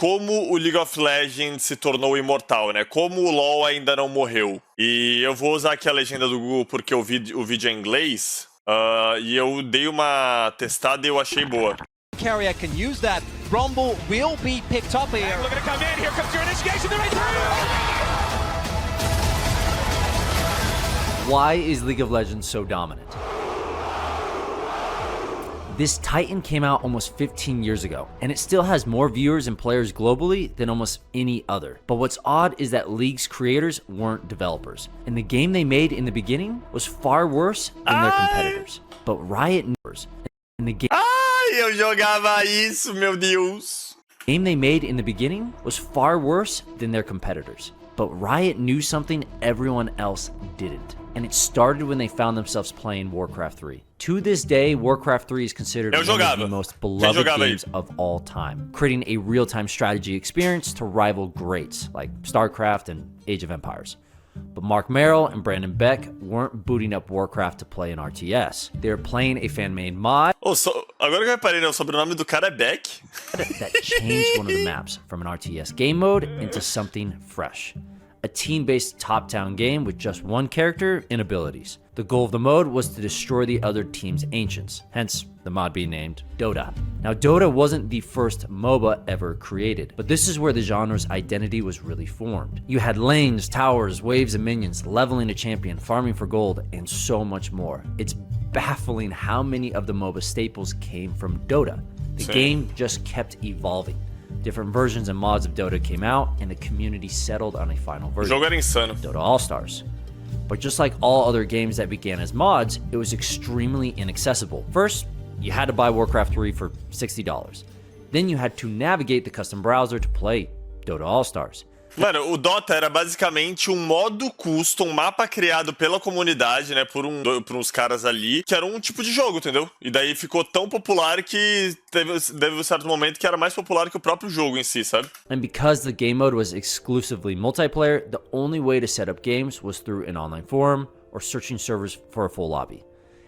como o League of Legends se tornou imortal, né? Como o LoL ainda não morreu. E eu vou usar aqui a legenda do Google porque o vídeo é em inglês. E eu dei uma testada e eu achei boa. Carrier can use that. Rumble will be picked up here. Look at it come in. Here comes your initiation. They're right through. Why is League of Legends so dominant? This Titan came out almost 15 years ago, and it still has more viewers and players globally than almost any other. But what's odd is that League's creators weren't developers, and the game they made in the beginning was far worse than their competitors. But Riot knows, and the game eu jogava isso, meu Deus. game they made in the beginning was far worse than their competitors. But Riot knew something everyone else didn't. And it started when they found themselves playing Warcraft 3. To this day, Warcraft 3 is considered one of the most beloved games of all time, creating a real-time strategy experience to rival greats like StarCraft and Age of Empires. But Mark Merrill and Brandon Beck weren't booting up Warcraft to play an RTS. They were playing a fan-made mod agora que eu reparei, né, o sobrenome do cara é Beck. that changed one of the maps from an RTS game mode into something fresh. A team-based top-down game with just one character and abilities. The goal of the mode was to destroy the other team's ancients, hence the mod being named Dota. Now, Dota wasn't the first MOBA ever created, but this is where the genre's identity was really formed. You had lanes, towers, waves of minions, leveling a champion, farming for gold, and so much more. It's baffling how many of the MOBA staples came from Dota. The game just kept evolving. Different versions and mods of Dota came out, and the community settled on a final version, O jogo era insano. Dota All-Stars. But just like all other games that began as mods, it was extremely inaccessible. First, you had to buy Warcraft 3 for $60. Then you had to navigate the custom browser to play Dota All-Stars. Mano, o Dota era basicamente um modo custom, um mapa criado pela comunidade, né, por uns caras ali, que era um tipo de jogo, entendeu? E daí ficou tão popular que teve um certo momento que era mais popular que o próprio jogo em si, sabe? And because the game mode was exclusively multiplayer, the only way to set up games was through an online forum or searching servers for a full lobby.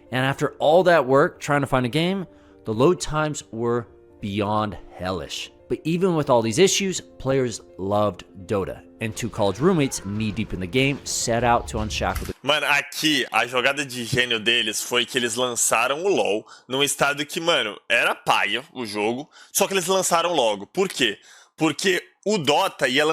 And after all that work trying to find a game, the load times were beyond hellish. But even with all these issues, players loved Dota, and two college roommates knee-deep in the game set out to unshackle the... Mano, aqui, a jogada de gênio deles foi que eles lançaram o LoL num estado que, mano, era paia o jogo, só que eles lançaram logo. Por quê? Porque o Dota ia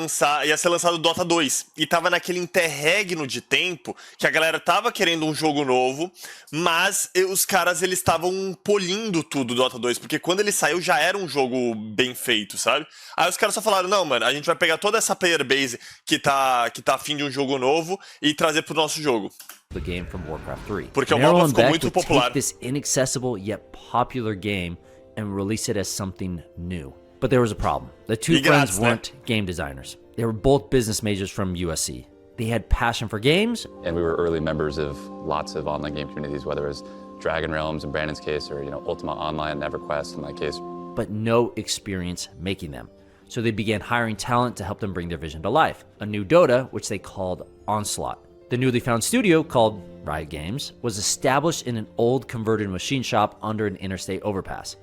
ser lançado o Dota 2, e tava naquele interregno de tempo que a galera tava querendo um jogo novo, mas os caras, eles estavam polindo tudo do Dota 2, porque quando ele saiu já era um jogo bem feito, sabe? Aí os caras só falaram, não, mano, a gente vai pegar toda essa player base que tá afim de um jogo novo e trazer pro nosso jogo. The game from Warcraft 3. Porque o MOBA ficou muito popular. Take this inaccessible yet popular game and release it as something new. But there was a problem. The two friends weren't game designers. They were both business majors from USC. They had passion for games. And we were early members of lots of online game communities, whether it was Dragon Realms in Brandon's case, or Ultima Online, EverQuest in my case. But no experience making them. So they began hiring talent to help them bring their vision to life. A new Dota, which they called Onslaught. The newly found studio, called Riot Games, was established in an old converted machine shop under an interstate overpass.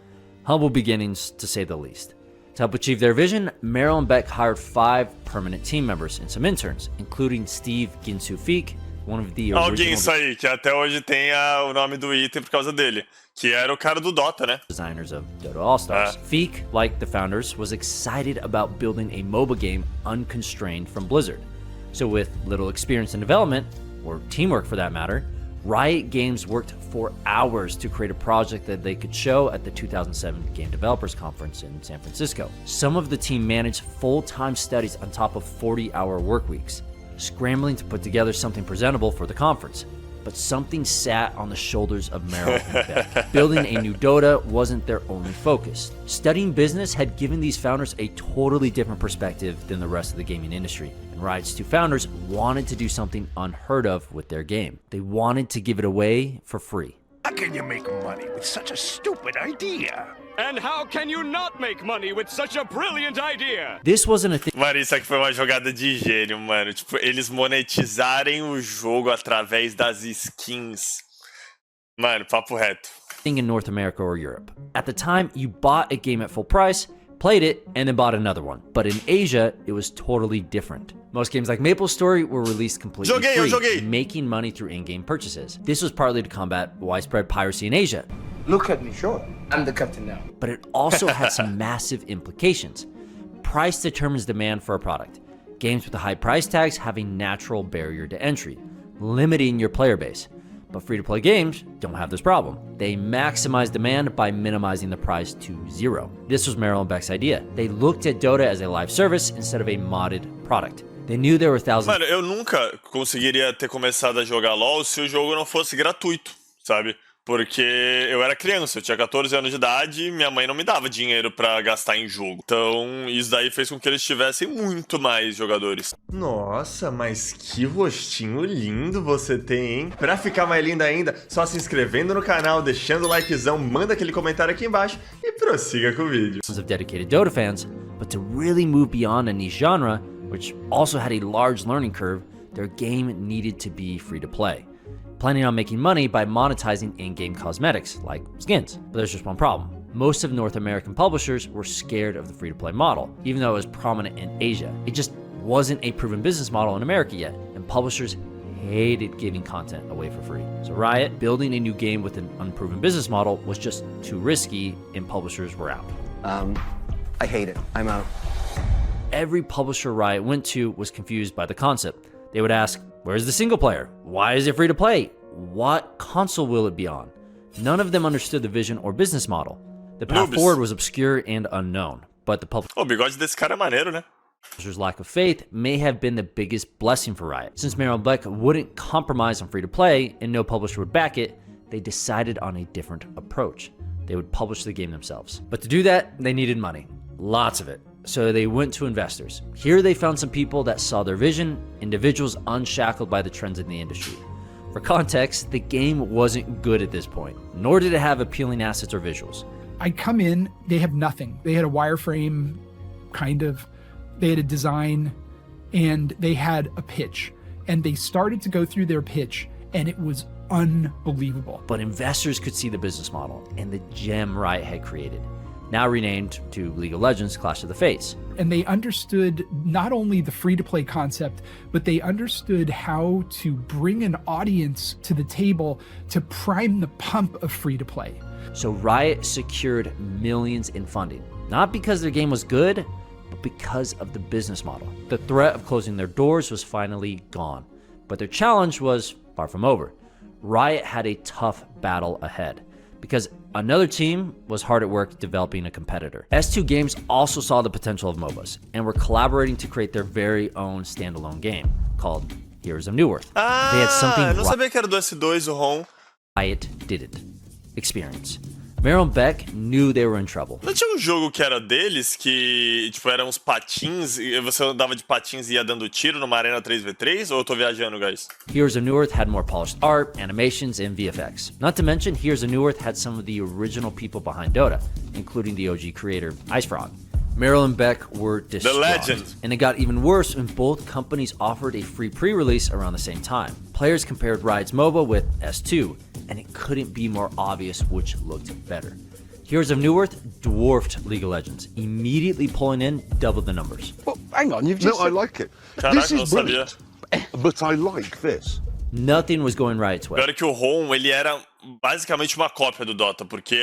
Humble beginnings, to say the least. To help achieve their vision, Merrill and Beck hired 5 permanent team members and some interns, including Steve Ginsu Feek, one of the original... Alguém isso aí, que até hoje tem o nome do item por causa dele, que era o cara do Dota, né? Designers of Dota All-Stars. Feek, like the founders, was excited about building a MOBA game unconstrained from Blizzard. So with little experience in development, or teamwork for that matter, Riot Games worked for hours to create a project that they could show at the 2007 Game Developers Conference in San Francisco. Some of the team managed full-time studies on top of 40-hour work weeks, scrambling to put together something presentable for the conference. But something sat on the shoulders of Merrill and Beck. Building a new Dota wasn't their only focus. Studying business had given these founders a totally different perspective than the rest of the gaming industry. And Riot's two founders wanted to do something unheard of with their game. They wanted to give it away for free. How can you make money with such a stupid idea? And how can you not make money with such a brilliant idea? This wasn't a thing. Mano, isso aqui foi uma jogada de gênio, mano. Tipo, eles monetizarem o jogo através das skins. Mano, papo reto. In North America or Europe. At the time, you bought a game at full price, played it, and then bought another one. But in Asia, it was totally different. Most games like MapleStory were released completely free, making money through in-game purchases. This was partly to combat widespread piracy in Asia. Look at me, sure. I'm the captain now. But it also had some massive implications. Price determines demand for a product. Games with the high price tags have a natural barrier to entry, limiting your player base. But free-to-play games don't have this problem. They maximize demand by minimizing the price to 0. This was Morreu and Beck's idea. They looked at Dota as a live service instead of a modded product. They knew there were thousands. Mano, eu nunca conseguiria ter começado a jogar LoL se o jogo não fosse gratuito, sabe? Porque eu era criança, eu tinha 14 anos de idade e minha mãe não me dava dinheiro pra gastar em jogo. Então, isso daí fez com que eles tivessem muito mais jogadores. Nossa, mas que rostinho lindo você tem, hein? Pra ficar mais lindo ainda, só se inscrevendo no canal, deixando o likezão, manda aquele comentário aqui embaixo e prossiga com o vídeo. Of dedicated Dota fans, but to really move beyond a niche genre, which also had a large learning curve, their game needed to be free to play. Planning on making money by monetizing in-game cosmetics, like skins. But there's just one problem. Most of North American publishers were scared of the free-to-play model, even though it was prominent in Asia. It just wasn't a proven business model in America yet, and publishers hated giving content away for free. So Riot, building a new game with an unproven business model was just too risky, and publishers were out. I hate it. I'm out. Every publisher Riot went to was confused by the concept. They would ask, where's the single player? Why is it free to play? What console will it be on? None of them understood the vision or business model. The path forward was obscure and unknown, but the O bigode desse cara é maneiro, né? publisher's lack of faith may have been the biggest blessing for Riot. Since Morreu and Beck wouldn't compromise on free to play and no publisher would back it, they decided on a different approach. They would publish the game themselves. But to do that, they needed money. Lots of it. So they went to investors. Here they found some people that saw their vision, individuals unshackled by the trends in the industry. For context, the game wasn't good at this point, nor did it have appealing assets or visuals. I come in, they have nothing. They had a wireframe, kind of. They had a design, and they had a pitch. And they started to go through their pitch, and it was unbelievable. But investors could see the business model and the gem Riot had created, now renamed to League of Legends Clash of the Fates. And they understood not only the free-to-play concept, but they understood how to bring an audience to the table to prime the pump of free-to-play. So Riot secured millions in funding, not because their game was good, but because of the business model. The threat of closing their doors was finally gone, but their challenge was far from over. Riot had a tough battle ahead, because another team was hard at work developing a competitor. S2 Games also saw the potential of MOBAs and were collaborating to create their very own standalone game called Heroes of Newerth. They had something não sabia que era do S2 o ROM. Riot didn't experience. Morreu and Beck knew they were in trouble. Não tinha um jogo que era deles, que tipo, eram uns patins, e você andava de patins e ia dando tiro numa arena 3v3? Ou eu tô viajando, guys? Heroes of Newerth had more polished art, animations, and VFX. Not to mention, Heroes of Newerth had some of the original people behind Dota, including the OG creator, IceFrog. Morreu and Beck were distraught. The legend. And it got even worse when both companies offered a free pre-release around the same time. Players compared Riot's MOBA with S2, and it couldn't be more obvious which looked better. Heroes of Newerth dwarfed League of Legends, immediately pulling in double the numbers. Well, hang on, you've just... No, I like it. Caraca, This não is sabia. brilliant. But I like this. Nothing was going Riot's way. Pior é que o ROM, ele era basicamente uma cópia do Dota, porque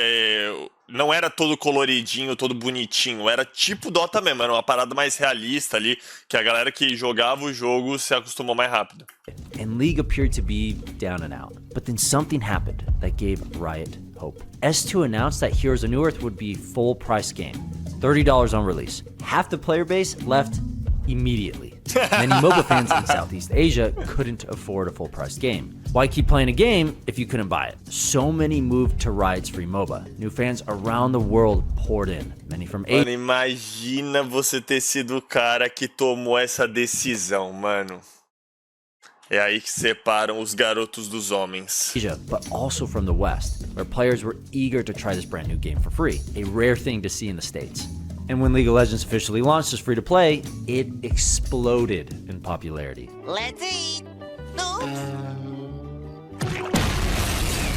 não era todo coloridinho, todo bonitinho, era tipo Dota mesmo, era uma parada mais realista ali, que a galera que jogava o jogo se acostumou mais rápido. And League appeared to be down and out. But then something happened that gave Riot hope. S2 announced that Heroes of Newerth would be full price game, $30 on release. Half the player base left immediately. Many MOBA fans in Southeast Asia couldn't afford a full-priced game. Why keep playing a game if you couldn't buy it? So many moved to Riot's free MOBA. New fans around the world poured in, many from Asia. Mano, imagina você ter sido o cara que tomou essa decisão, mano. É aí que separam os garotos dos homens. Asia, but also from the West, where players were eager to try this brand new game for free, a rare thing to see in the States. And when League of Legends officially launched as free-to-play, it exploded in popularity. Let's eat. No.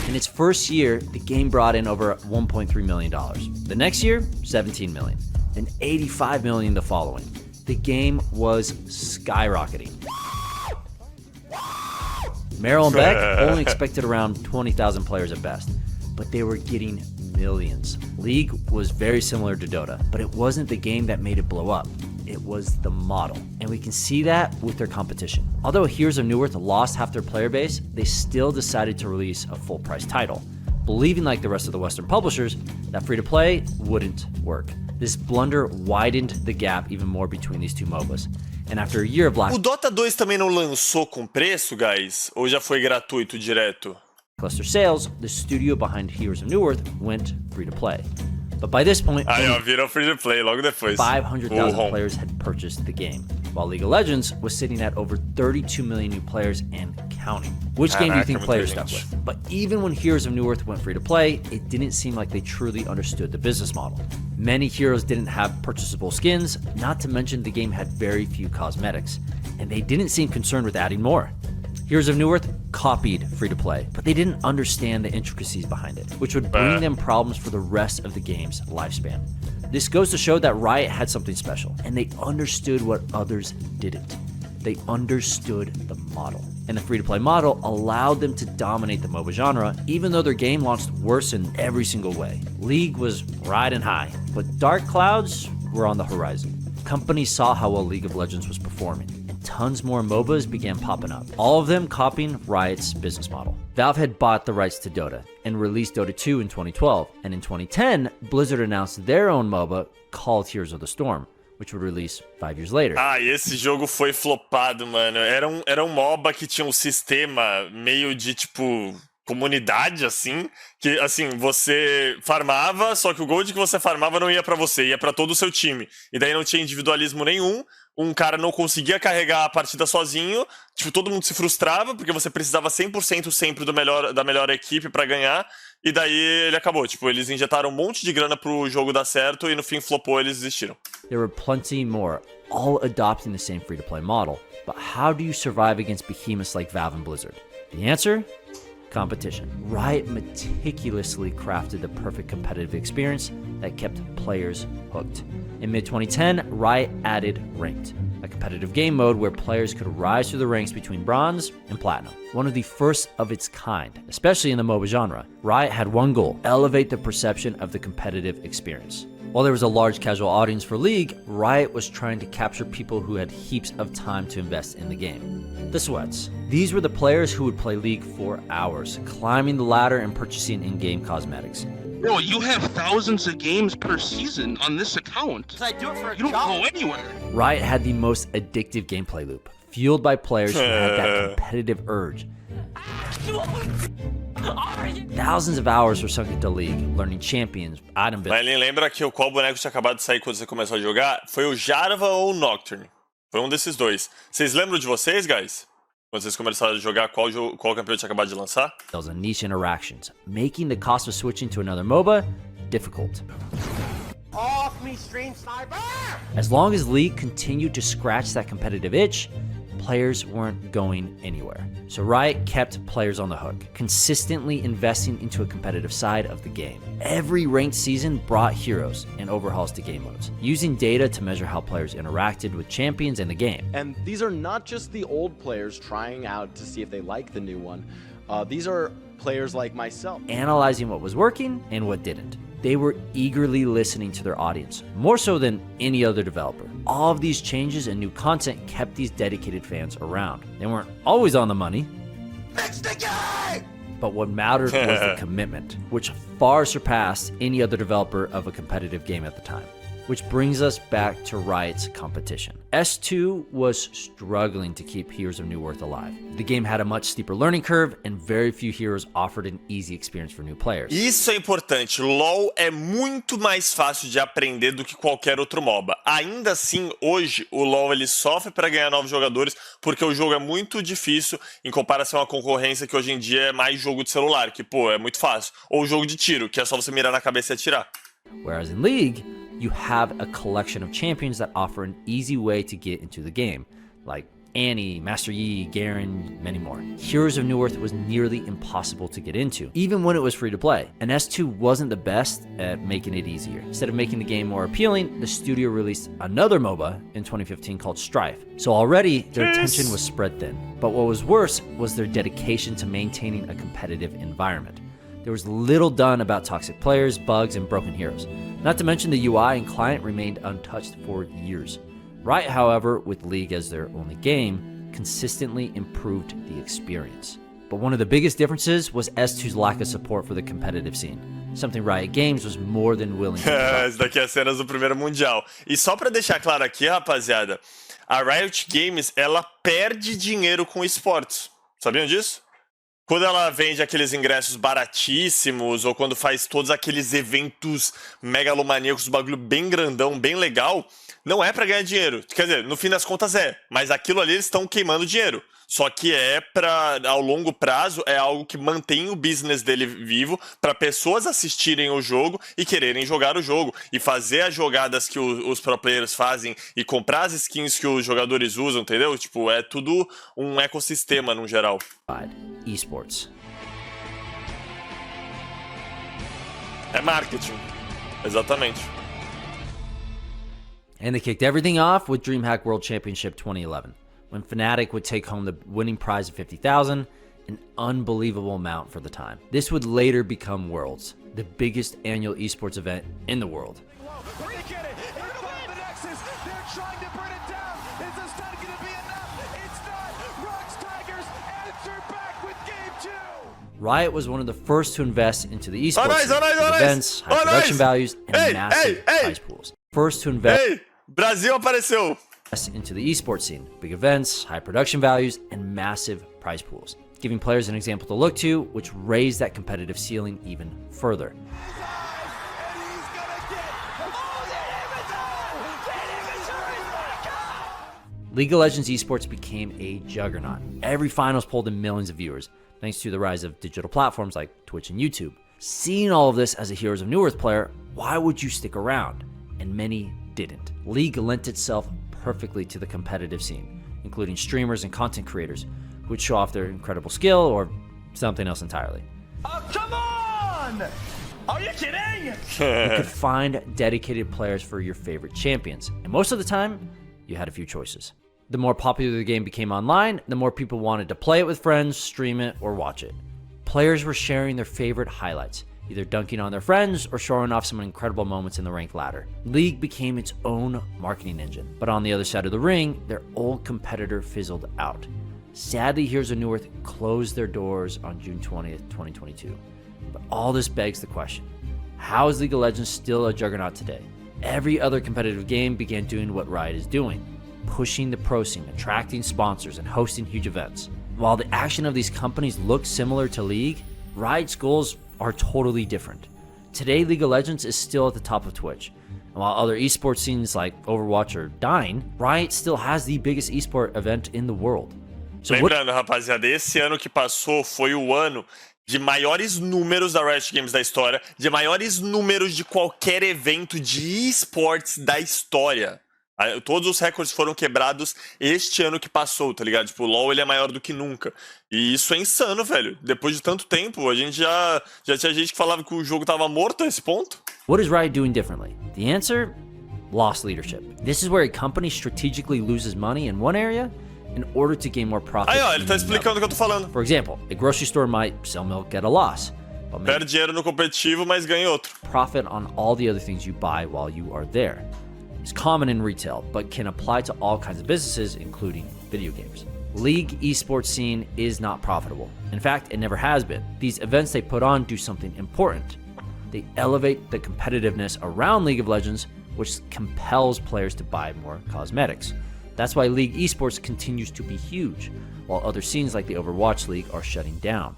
In its first year, the game brought in over $1.3 million. The next year, $17 million. and 85 million the following. The game was skyrocketing. Merrill and Beck only expected around 20,000 players at best, but they were getting millions. League was very similar to Dota, but it wasn't the game that made it blow up. It was the model, and we can see that with their competition. Although Heroes of Newerth lost half their player base, they still decided to release a full-price title, believing like the rest of the Western publishers that free-to-play wouldn't work. This blunder widened the gap even more between these two MOBAs. And after a year of O Dota 2 também não lançou com preço, guys? Ou já foi gratuito direto? cluster sales, the studio behind Heroes of Newerth went free-to-play. But by this point, Aí, ó, virou free-to-play logo depois. 500,000 players had purchased the game, while League of Legends was sitting at over 32 million new players and counting. Which game do you think players stuck with? But even when Heroes of Newerth went free-to-play, it didn't seem like they truly understood the business model. Many heroes didn't have purchasable skins, not to mention the game had very few cosmetics, and they didn't seem concerned with adding more. Heroes of Newerth copied free-to-play, but they didn't understand the intricacies behind it, which would bring them problems for the rest of the game's lifespan. This goes to show that Riot had something special, and they understood what others didn't. They understood the model. And the free-to-play model allowed them to dominate the MOBA genre, even though their game launched worse in every single way. League was riding high, but dark clouds were on the horizon. Companies saw how well League of Legends was performing, and tons more MOBAs began popping up, all of them copying Riot's business model. Valve had bought the rights to Dota and released Dota 2 in 2012, and in 2010, Blizzard announced their own MOBA called Heroes of the Storm, which would release 5 years later. Ah, e esse jogo foi flopado, mano. Era um MOBA que tinha um sistema meio de, tipo, comunidade, assim, que, assim, você farmava, só que o gold que você farmava não ia pra você, ia pra todo o seu time. E daí não tinha individualismo nenhum, um cara não conseguia carregar a partida sozinho, tipo, todo mundo se frustrava, porque você precisava 100% sempre da melhor equipe pra ganhar, e daí ele acabou. Tipo, eles injetaram um monte de grana pro jogo dar certo, e no fim flopou, eles desistiram. There were plenty more, all adopting the same free-to-play model. But how do you survive against behemoths like Valve and Blizzard? The answer? Competition. Riot meticulously crafted the perfect competitive experience that kept players hooked. In mid-2010, Riot added Ranked, a competitive game mode where players could rise through the ranks between Bronze and Platinum. One of the first of its kind, especially in the MOBA genre. Riot had one goal: elevate the perception of the competitive experience. While there was a large casual audience for League, Riot was trying to capture people who had heaps of time to invest in the game. The Sweats. These were the players who would play League for hours, climbing the ladder and purchasing in-game cosmetics. Bro, you have thousands of games per season on this account. I do it for a You don't go anywhere. Riot had the most addictive gameplay loop, fueled by players who had that competitive urge. Thousands of hours were sunk into League, learning champions, item building. Mas lembra que qual boneco tinha acabado de sair quando você começou a jogar? Foi o Jarva ou o Nocturne? Foi um desses dois. Vocês lembram de vocês, guys? Quando vocês começaram a jogar, qual campeão tinha acabado de lançar? And niche interactions, making the cost of switching to another MOBA difficult. Off me, stream sniper! As long as League continued to scratch that competitive itch, players weren't going anywhere. So Riot kept players on the hook, consistently investing into a competitive side of the game. Every ranked season brought heroes and overhauls to game modes, using data to measure how players interacted with champions in the game. And these are not just the old players trying out to see if they like the new one. These are players like myself. Analyzing what was working and what didn't. They were eagerly listening to their audience, more so than any other developer. All of these changes and new content kept these dedicated fans around. They weren't always on the money, but what mattered was the commitment, which far surpassed any other developer of a competitive game at the time. Which brings us back to Riot's competition. S2 was struggling to keep Heroes of Newerth alive. The game had a much steeper learning curve, and very few heroes offered an easy experience for new players. Isso é importante. LoL é muito mais fácil de aprender do que qualquer outro MOBA. Ainda assim, hoje, o LoL ele sofre para ganhar novos jogadores porque o jogo é muito difícil em comparação à concorrência que hoje em dia é mais jogo de celular, que, pô, é muito fácil. Ou jogo de tiro, que é só você mirar na cabeça e atirar. Whereas in League, you have a collection of champions that offer an easy way to get into the game, like Annie, Master Yi, Garen, many more. Heroes of Newerth was nearly impossible to get into, even when it was free to play. And S2 wasn't the best at making it easier. Instead of making the game more appealing, the studio released another MOBA in 2015 called Strife. So already, their attention was spread thin. But what was worse was their dedication to maintaining a competitive environment. There was little done about toxic players, bugs, and broken heroes. Not to mention the UI and client remained untouched for years. Riot, however, with League as their only game, consistently improved the experience. But one of the biggest differences was S2's lack of support for the competitive scene, something Riot Games was more than willing to provide. Isso daqui é cenas do primeiro mundial. E só pra deixar claro aqui, rapaziada, a Riot Games, ela perde dinheiro com esportes. Sabiam disso? Quando ela vende aqueles ingressos baratíssimos, ou quando faz todos aqueles eventos megalomaníacos, bagulho bem grandão, bem legal, não é pra ganhar dinheiro. Quer dizer, no fim das contas é, mas aquilo ali eles estão queimando dinheiro. Só que ao longo prazo, é algo que mantém o business dele vivo para pessoas assistirem o jogo e quererem jogar o jogo. E fazer as jogadas que os pro players fazem e comprar as skins que os jogadores usam, entendeu? Tipo, é tudo um ecossistema no geral. Esports. É marketing. Exatamente. And they kicked everything off with DreamHack World Championship 2011. When Fnatic would take home the winning prize of $50,000, an unbelievable amount for the time. This would later become Worlds, the biggest annual esports event in the world. Riot was one of the first to invest into the esports events, high production values, and massive prize pools. First to invest. Brasil apareceu! Into the esports scene, big events, high production values, and massive prize pools, giving players an example to look to, which raised that competitive ceiling even further. League of Legends esports became a juggernaut. Every finals pulled in millions of viewers, thanks to the rise of digital platforms like Twitch and YouTube. Seeing all of this as a Heroes of Newerth player, why would you stick around? And many didn't. League lent itself perfectly to the competitive scene, including streamers and content creators who would show off their incredible skill or something else entirely. Oh, come on! Are you kidding? You could find dedicated players for your favorite champions, and most of the time, you had a few choices. The more popular the game became online, the more people wanted to play it with friends, stream it, or watch it. Players were sharing their favorite highlights, either dunking on their friends or showing off some incredible moments in the ranked ladder. League became its own marketing engine, but on the other side of the ring, their old competitor fizzled out. Sadly, Heroes of Newerth closed their doors on June 20th, 2022. But all this begs the question, how is League of Legends still a juggernaut today? Every other competitive game began doing what Riot is doing, pushing the pro scene, attracting sponsors, and hosting huge events. While the action of these companies looks similar to League, Riot's goals are totally different. Today, League of Legends is still at the top of Twitch. And while other esports scenes like Overwatch are dying, Riot still has the biggest esport event in the world. So lembrando, rapaziada, esse ano que passou foi o ano de maiores números da Riot Games da história, de maiores números de qualquer evento de esports da história. Todos os recordes foram quebrados este ano que passou, tá ligado? Tipo, o LoL ele é maior do que nunca. E isso é insano, velho. Depois de tanto tempo, a gente já tinha gente que falava que o jogo tava morto a esse ponto. What is Riot doing differently? The answer? Lost leadership. This is where a company strategically loses money in one area in order to gain more profit. Aí, ó, ele tá explicando o que eu tô falando. For example, a grocery store might sell milk at a loss. Perde dinheiro no competitivo, mas ganha outro. Profit on all the other things you buy while you are there. It's common in retail, but can apply to all kinds of businesses, including video games. League esports scene is not profitable. In fact, it never has been. These events they put on do something important. They elevate the competitiveness around League of Legends, which compels players to buy more cosmetics. That's why League esports continues to be huge, while other scenes like the Overwatch League are shutting down.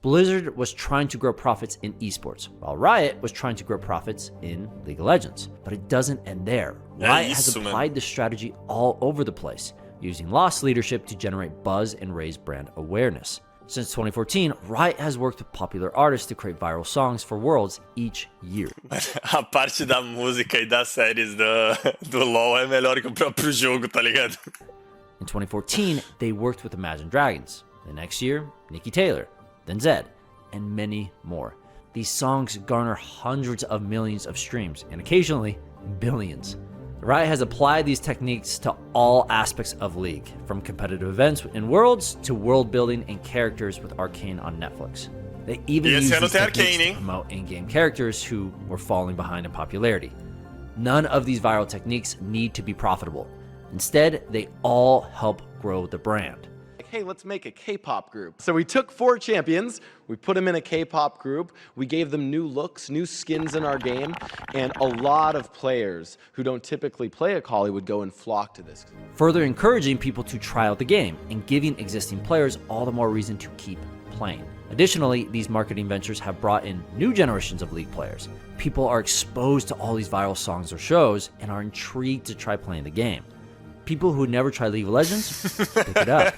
Blizzard was trying to grow profits in esports, while Riot was trying to grow profits in League of Legends. But it doesn't end there. Riot has applied this strategy all over the place, using lost leadership to generate buzz and raise brand awareness. Since 2014, Riot has worked with popular artists to create viral songs for Worlds each year. A parte da música e das séries do LoL é melhor que o próprio jogo, tá ligado? In 2014, they worked with Imagine Dragons. The next year, Nikki Taylor, then Zed, and many more. These songs garner hundreds of millions of streams, and occasionally, billions. Riot has applied these techniques to all aspects of League, from competitive events in Worlds to world building and characters with Arcane on Netflix. They even use these techniques to promote in-game characters who were falling behind in popularity. None of these viral techniques need to be profitable. Instead, they all help grow the brand. Hey, let's make a K-pop group. So we took 4 champions, we put them in a K-pop group, we gave them new looks, new skins in our game, and a lot of players who don't typically play Akali would go and flock to this. Further encouraging people to try out the game and giving existing players all the more reason to keep playing. Additionally, these marketing ventures have brought in new generations of League players. People are exposed to all these viral songs or shows and are intrigued to try playing the game. People who never tried League of Legends, pick it up.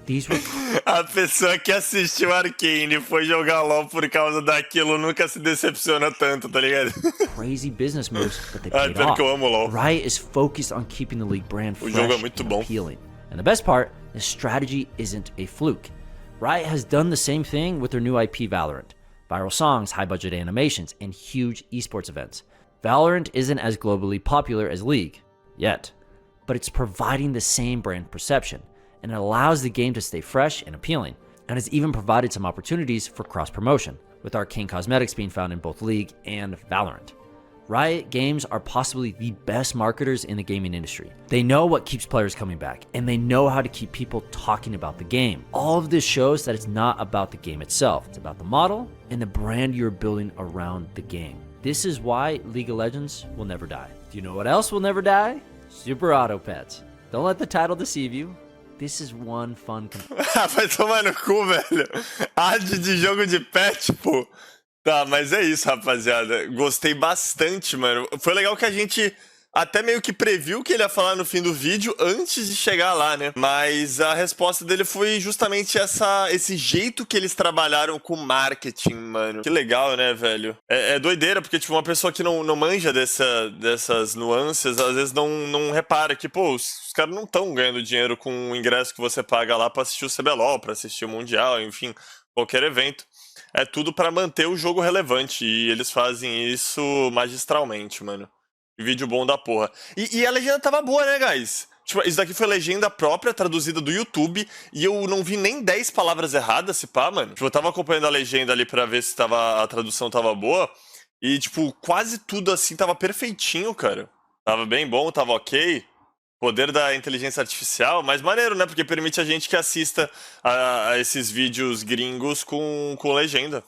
These were... A pessoa que assistiu Arcane e foi jogar LoL por causa daquilo nunca se decepciona tanto, tá ligado? Crazy business moves, but they paid off. Que eu amo LoL. Riot is focused on keeping the League brand fresh and appealing. And the best part, the strategy isn't a fluke. Riot has done the same thing with their new IP Valorant. Viral songs, high-budget animations, and huge esports events. Valorant isn't as globally popular as League, yet, but it's providing the same brand perception, and it allows the game to stay fresh and appealing, and has even provided some opportunities for cross-promotion, with Arcane cosmetics being found in both League and Valorant. Riot Games are possibly the best marketers in the gaming industry. They know what keeps players coming back, and they know how to keep people talking about the game. All of this shows that it's not about the game itself, it's about the model and the brand you're building around the game. This is why League of Legends will never die. Do you know what else will never die? Super Auto Pets. Don't let the title deceive you. This is one fun... Vai tomar no cu, velho. Ad de jogo de pet, pô. Tá, mas é isso, rapaziada. Gostei bastante, mano. Foi legal que a gente até meio que previu o que ele ia falar no fim do vídeo antes de chegar lá, né? Mas a resposta dele foi justamente esse jeito que eles trabalharam com marketing, mano. Que legal, né, velho? É doideira, porque, tipo, uma pessoa que não manja dessas nuances, às vezes não repara que, pô, os caras não estão ganhando dinheiro com o ingresso que você paga lá pra assistir o CBLOL, pra assistir o Mundial, enfim, qualquer evento. É tudo pra manter o jogo relevante, e eles fazem isso magistralmente, mano. Vídeo bom da porra. E a legenda tava boa, né, guys? Tipo, isso daqui foi legenda própria, traduzida do YouTube, e eu não vi nem 10 palavras erradas, se pá, mano. Tipo, eu tava acompanhando a legenda ali pra ver se a tradução tava boa, e, tipo, quase tudo assim tava perfeitinho, cara. Tava bem bom, tava ok. Poder da inteligência artificial, mas maneiro, né? Porque permite a gente que assista a esses vídeos gringos com legenda.